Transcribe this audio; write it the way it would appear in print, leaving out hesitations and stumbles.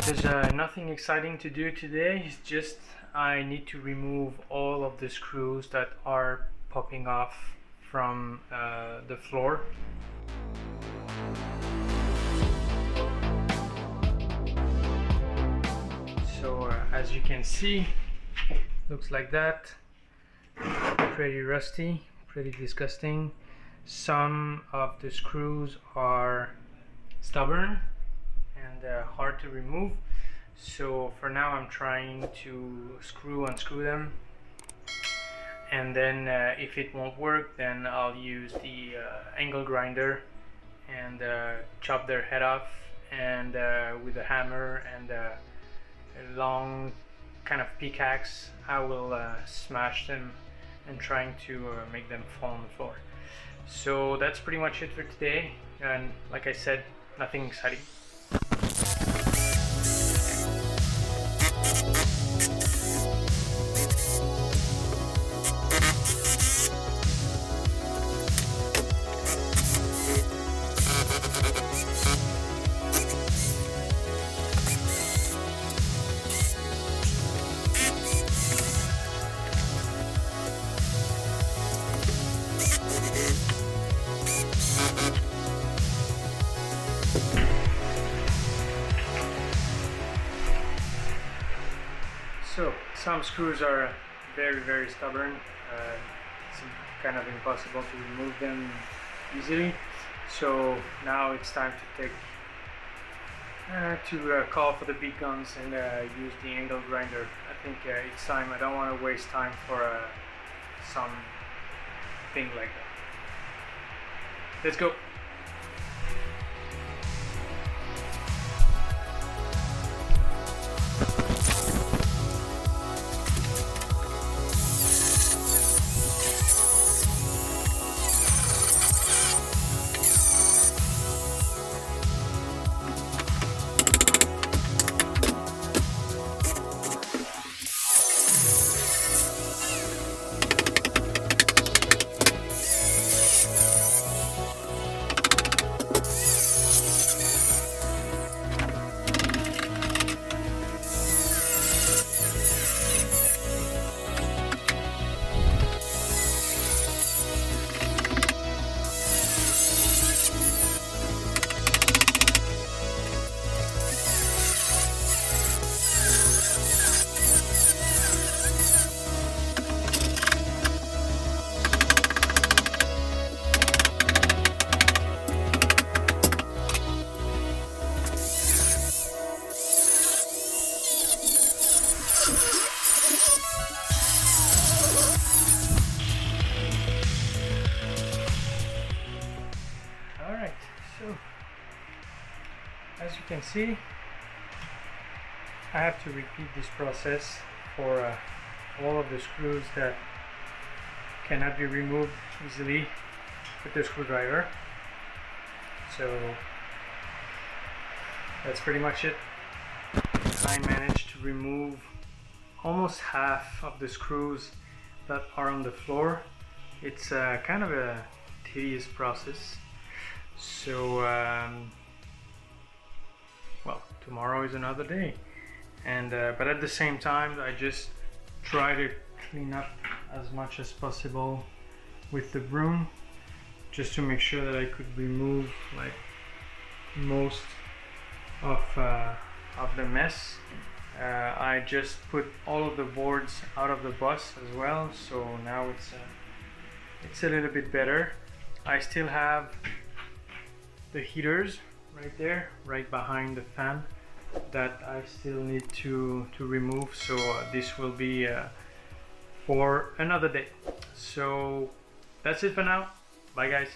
There's nothing exciting to do today. It's just I need to remove all of the screws that are popping off from the floor. So as you can see, looks like that. Pretty rusty, pretty disgusting. Some of the screws are stubborn and hard to remove. So for now I'm trying to unscrew them, and then if it won't work, then I'll use the angle grinder and chop their head off, and with a hammer and a long kind of pickaxe I will smash them and trying to make them fall on the floor. So that's pretty much it for today, and like I said, nothing exciting. So some screws are very stubborn. It's kind of impossible to remove them easily. So now it's time to take call for the big guns and use the angle grinder. I think it's time. I don't want to waste time for something like that. Let's go. So, as you can see, I have to repeat this process for all of the screws that cannot be removed easily with the screwdriver. So that's pretty much it. I managed to remove almost half of the screws that are on the floor. It's kind of a tedious process. So well, tomorrow is another day, and but at the same time I just try to clean up as much as possible with the broom, just to make sure that I could remove like most of the mess. I just put all of the boards out of the bus as well, so now it's a little bit better. I still have the heaters right there, right behind the fan, that I still need to remove, so this will be for another day. So that's it for now. Bye guys.